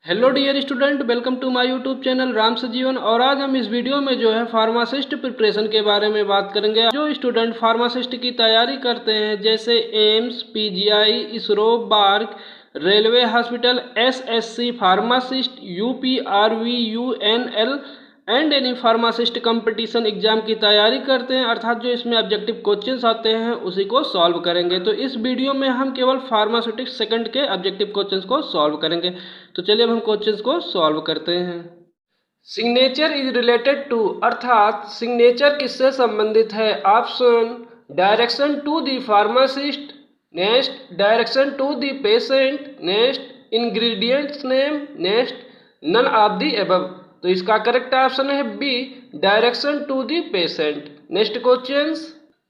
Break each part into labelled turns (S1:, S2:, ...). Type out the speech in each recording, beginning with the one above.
S1: Hello dear student, welcome to my YouTube channel Ram Sajivan. और आज हम इस वीडियो में जो है फार्मासिस्ट प्रिपरेशन के बारे में बात करेंगे। जो स्टूडेंट फार्मासिस्ट की तैयारी करते हैं जैसे AIIMS, PGI, ISRO, BARC, railway hospital, SSC pharmacist, UPRV, UNL and any pharmacist competition exam की तैयारी करते हैं, अर्थात जो इसमें ऑब्जेक्टिव क्वेश्चंस आते हैं उसी को सॉल्व करेंगे। तो इस वीडियो में हम केवल फार्मास्यूटिक्स सेकंड के ऑब्जेक्टिव क्वेश्चंस को सॉल्व करेंगे। तो चलिए अब हम क्वेश्चंस को सॉल्व करते हैं। सिग्नेचर इज रिलेटेड टू, अर्थात सिग्नेचर किससे संबंधित है। Option direction to the pharmacist, next direction to the patient, next ingredients name, next none of the above. तो इसका करेक्ट ऑप्शन है B, direction to the patient. Next questions,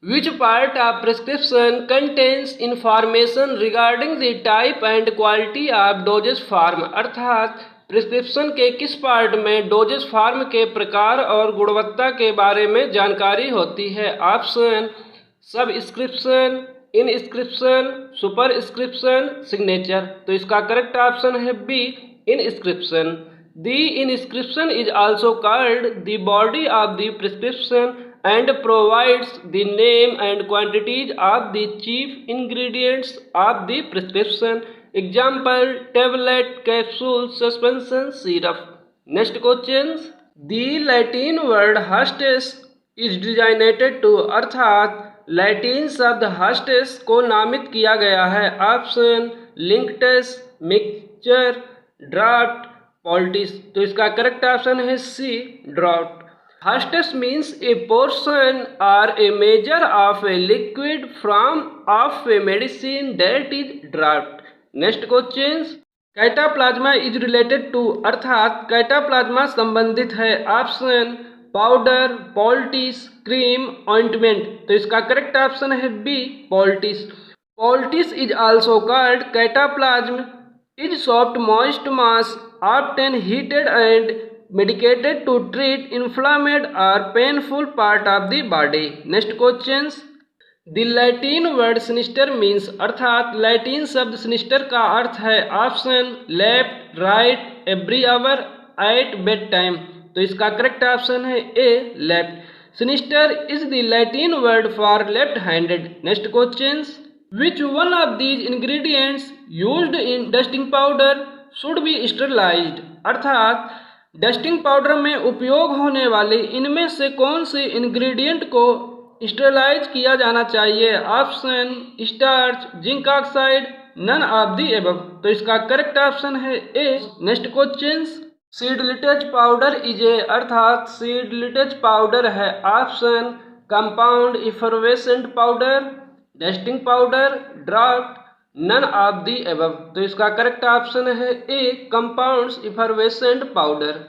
S1: which part of prescription contains information regarding the type and quality of dosage form, अर्थात prescription के किस part में doses farm के प्रकार और गुणवत्ता के बारे में जानकारी होती है। Option subscription, inscription, superscription, signature. तो इसका करेक्ट ऑप्शन है B, inscription. The inscription is also called the body of the prescription and provides the name and quantities of the chief ingredients of the prescription. Example, tablet, capsule, suspension, syrup. Next questions. The Latin word hostes is designated to, अर्थात Latin शब्द hostes को नामित किया गया है। Option linctus, mixture, draft, poultice. तो इसका correct option है C, draft. hostes means a portion or a measure of a liquid from of a medicine that is draft. Next questions, cataplasma is related to, अर्थात cataplasma संबंधित है। Option powder, poultice, cream, ointment. तो इसका correct option है B, poultice. Poultice is also called cataplasm is soft moist mass often heated and medicated to treat inflamed or painful part of the body. Next questions, the Latin word sinister means, अर्थात Latin शब्द sinister का अर्थ है। Option left, right, every hour, at bed time. तो इसका correct option है A, left. sinister is the Latin word for left handed. Next questions, which one of these ingredients used in dusting powder should be sterilized, अर्थात dusting powder में उपयोग होने वाले इनमें से कौन से इंग्रेडिएंट को स्टेरिलाइज किया जाना चाहिए। Option starch, zinc oxide, none of the above. तो इसका करेक्ट ऑप्शन है A. Next questions, Seidlitz powder is a, अर्थात सीडलिटेज पाउडर है। Option compound effervescent powder, dusting powder, draft, none of the above. तो इसका करेक्ट ऑप्शन है A, compounds effervescent powder.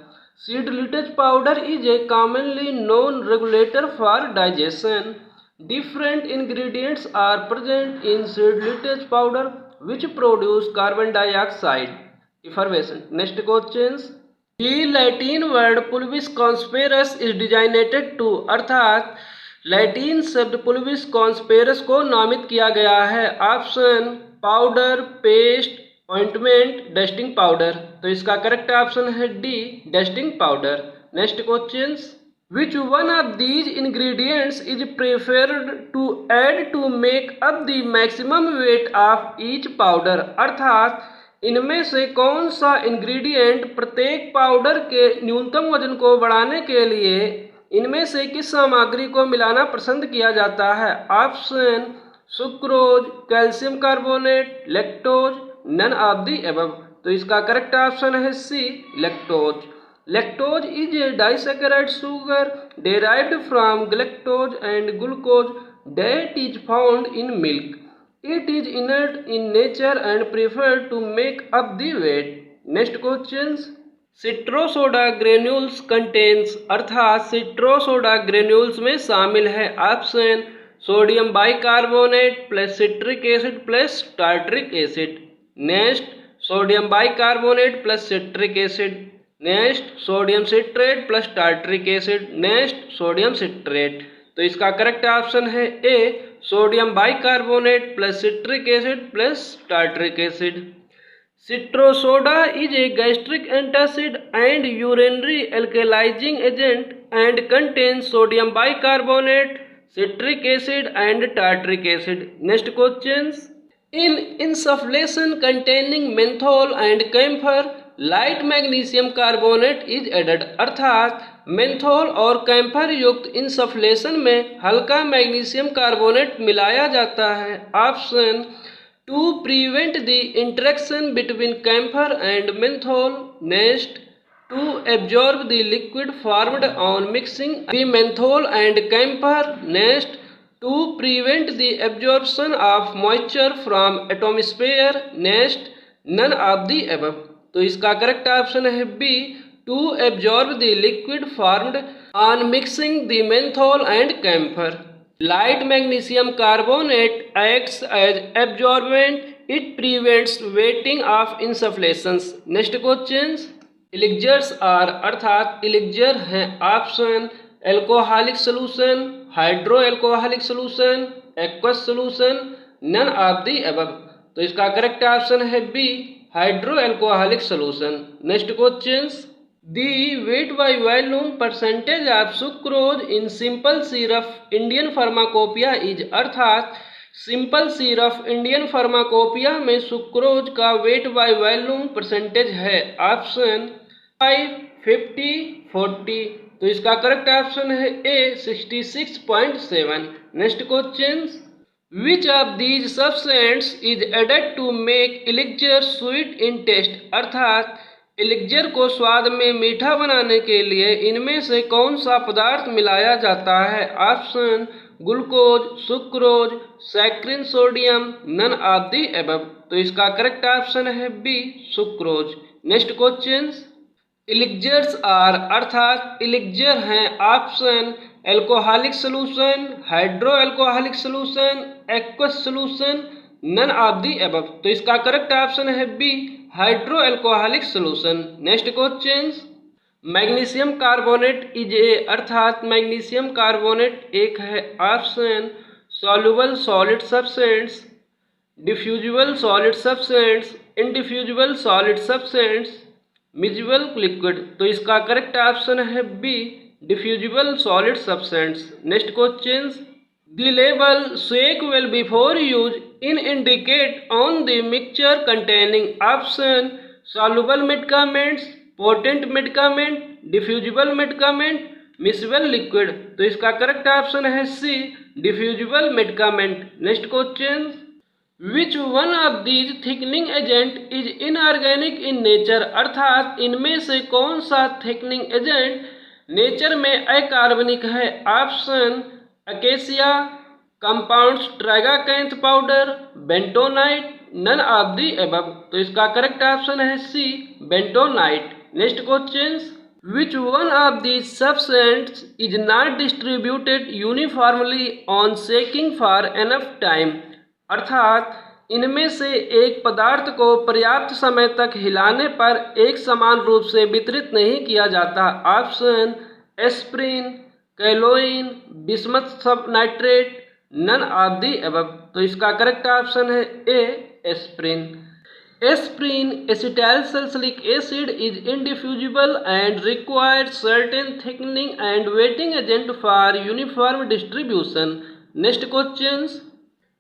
S1: Seidlitz powder is a commonly known regulator for digestion. Different ingredients are present in Seidlitz powder which produce carbon dioxide effervescent. Next questions, the Latin word pulvis conspersus is designated to, अर्थात Latin शब्द pulvis conspersus को नामित किया गया है। Option powder, paste, ointment, dusting powder. तो इसका correct option है D, dusting powder. Next questions, which one of these ingredients is preferred to add to make up the maximum weight of each powder, अर्थात इनमें से कौन सा ingredient प्रत्येक powder के न्यूनतम वजन को बढ़ाने के लिए इनमें से किस सामग्री को मिलाना पसंद किया जाता है। Option sucrose, calcium carbonate, lactose, none of the above. तो इसका करेक्ट ऑप्शन है C, lactose. Lactose is a disaccharide sugar derived from galactose and glucose that is found in milk. It is inert in nature and preferred to make up the weight. Next questions, citrosoda granules contains, अर्थात citrosoda granules में शामिल है। Option sodium bicarbonate plus citric acid plus tartaric acid. Next sodium bicarbonate plus citric acid. Next sodium citrate plus tartaric acid. Next sodium citrate. तो इसका correct option है A, sodium bicarbonate plus citric acid plus tartaric acid. Citrosoda is a gastric antacid and urinary alkalizing agent and contains sodium bicarbonate, citric acid and tartaric acid. Next questions. In insufflation containing menthol and camphor, light magnesium carbonate is added, अर्थात menthol और camphor युक्त insufflation में हल्का magnesium carbonate मिलाया जाता है। Option to prevent the interaction between camphor and menthol. Next, to absorb the liquid formed on mixing the menthol and camphor. Next, to prevent the absorption of moisture from atmosphere. Next, none of the above. तो इसका correct option है B, to absorb the liquid formed on mixing the menthol and camphor. Light magnesium carbonate acts as absorbent, it prevents wetting of insufflations. Next questions. Elixirs are, अर्थात elixir हैं। Option alcoholic solution, hydro alcoholic solution, aqueous solution, none of the above. तो इसका correct option है B, hydro alcoholic solution. Next questions. The weight by volume percentage of sucrose in simple syrup Indian pharmacopoeia is, अर्थात simple syrup Indian pharmacopoeia में sucrose का weight by volume percentage है। Option 5, 50, 40। तो इसका correct option है ए, 66.7। Next questions. Which of these substances is added to make elixir sweet in taste, अर्थात elixir को स्वाद में मीठा बनाने के लिए इनमें से कौन सा पदार्थ मिलाया जाता है। Option glucose, sucrose, saccharin sodium, none of the above. तो इसका करेक्ट ऑप्शन है B, sucrose. Next questions. Elixirs are, अर्थात एलिक्जर हैं। Option alcoholic solution, hydro alcoholic solution, aqueous solution, none of the above. तो इसका करेक्ट ऑप्शन है B, hydro alcoholic solution. Next questions. Magnesium carbonate is a, अर्थात magnesium carbonate एक है। Option soluble solid substance, diffusible solid substance, indiffusible solid substance, miscible liquid. तो इसका correct option है B, diffusible solid substance. Next questions. The label shake well before use in indicate on the mixture containing. Option soluble medicaments, potent medicament, diffusible medicament, miscible liquid. तो इसका correct option है C, diffusible medicament. Next question. Which one of these thickening agent is inorganic in nature, अर्थात इनमें से कौन सा thickening agent nature में अकार्बनिक है। Option acacia, compounds tragacanth powder, bentonite, none of the above. तो इसका करेक्ट ऑप्शन है C, bentonite. Next questions. Which one of these substance is not distributed uniformly on shaking for enough time, अर्थात इनमें से एक पदार्थ को पर्याप्त समय तक हिलाने पर एक समान रूप से वितरित नहीं किया जाता। Option aspirin, kaolin, bismuth subnitrate, none of the above. तो इसका करेक्ट ऑप्शन है A, aspirin. Aspirin acetyl salicylic acid is indiffusible and required certain thickening and wetting agent for uniform distribution. Next questions.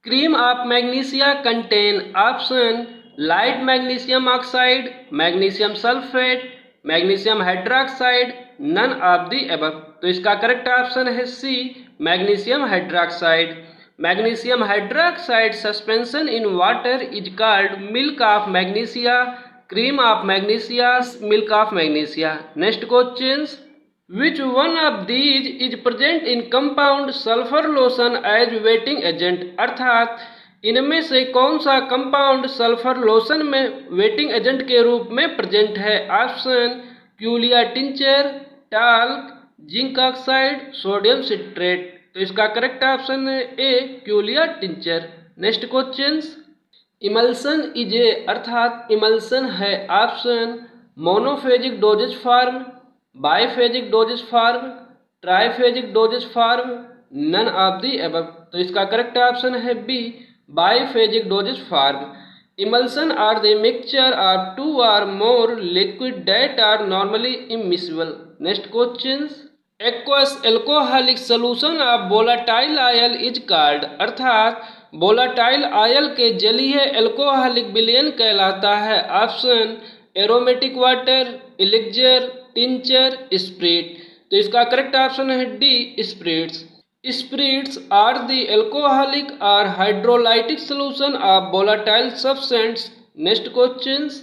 S1: Cream of magnesia contain option light magnesium oxide, magnesium sulphate, magnesium hydroxide, none of the above. तो इसका correct option है C, magnesium hydroxide. Magnesium hydroxide suspension in water is called milk of magnesia, cream of magnesia, milk of magnesia. Next questions. Which one of these is present in compound sulfur lotion as wetting agent, अर्थात इनमें से कौन सा compound sulphur lotion में wetting agent के रूप में present है। Option quillaia tincture, talc, zinc oxide, sodium citrate. तो इसका करेक्ट ऑप्शन है A, quillaia tincture. Next questions. Emulsion is a, अर्थात इमल्सन है। Option monophasic dosage form, biphasic dosage form, triphasic dosage form, none of the above. तो इसका correct option है B, biphasic dosage form. Emulsion are the mixture of two or more liquid that are normally immiscible. Next questions. Aqueous alcoholic solution of volatile oil is called, अर्थात volatile oil के जलीय alcoholic विलयन कहलाता है। Option aromatic water, elixir, tincture, spirit. तो इसका correct option है D, स्प्रिट्स। Spirits are the alcoholic or hydrolytic solution of volatile substance. Next questions.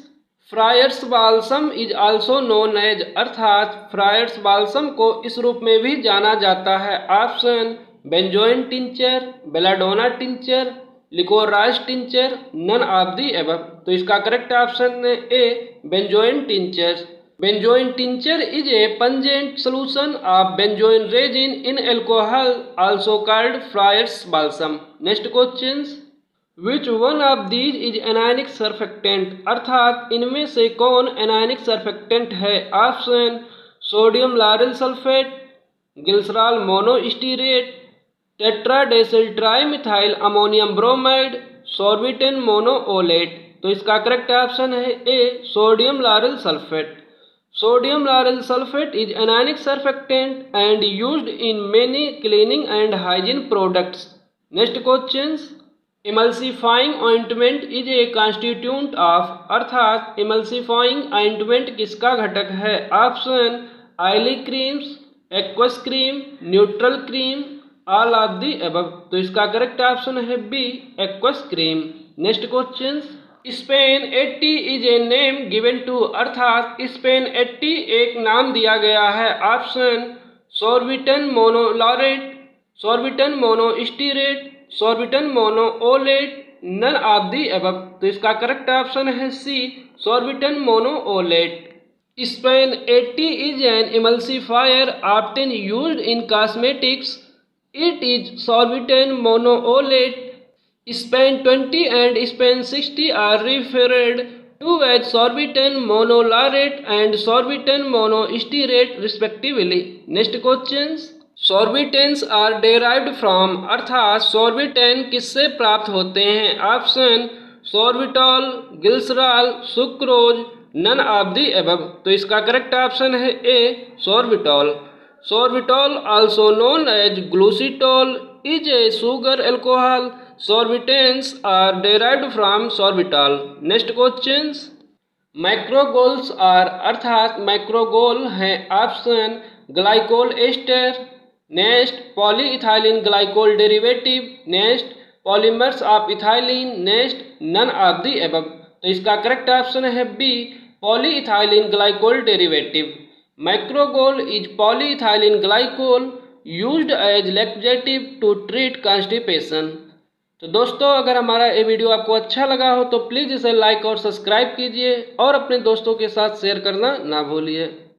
S1: Friars balsam is also known as, अर्थात फ्रायर्स बाल्सम को इस रूप में भी जाना जाता है। Option benzoin tincture, belladonna tincture, liquorice tincture, none of the above. तो इसका करेक्ट ऑप्शन है A, benzoin tincture. Benzoin tincture is a pungent solution of benzoin resin in alcohol, also called Friar's balsam. Next questions. Which one of these is anionic surfactant? अर्थात इनमें से कौन anionic surfactant है? Option sodium lauryl sulfate, glycerol monostearate, tetradecyl trimethyl ammonium bromide, sorbitan monooleate. तो इसका correct option है A, sodium lauryl sulfate. Sodium lauryl sulfate is anionic surfactant and used in many cleaning and hygiene products. Next questions. Emulsifying ointment is a constituent of, अर्थात emulsifying ointment किसका घटक है? Option oily creams, aqueous cream, neutral cream, all of the above. तो इसका correct option है B, aqueous cream. Next questions. Span 80 is a name given to, अर्थात Span 80 एक नाम दिया गया है। Option sorbitan monolaurate, sorbitan monostearate, sorbitan monooleate, none of the above. तो इसका करेक्ट ऑप्शन है C, sorbitan monooleate. Span 80 is an emulsifier often used in cosmetics. It is सॉर्बिटन मोनोओलेट। Span 20 and Span 60 are referred to as sorbitan monolaurate and sorbitan monostearate respectively. Next questions. Sorbitans are derived from, अर्थात सोर्बिटेन किससे प्राप्त होते हैं? Option sorbitol, glycerol, sucrose, none of the above. तो इसका correct option है A, sorbitol. Sorbitol, also known as glucitol, is a sugar alcohol. Sorbitans are derived from sorbitol. Next questions. Macrogols are, अर्थात macrogol हैं। Option glycol ester, next polyethylene glycol derivative, next polymers of ethylene, next none of the above. तो इसका correct option है B, polyethylene glycol derivative. Macrogol is polyethylene glycol used as laxative to treat constipation. तो दोस्तों, अगर हमारा ये video आपको अच्छा लगा हो तो प्लीज़ इसे लाइक और सब्सक्राइब कीजिए और अपने दोस्तों के साथ शेयर करना ना भूलिए।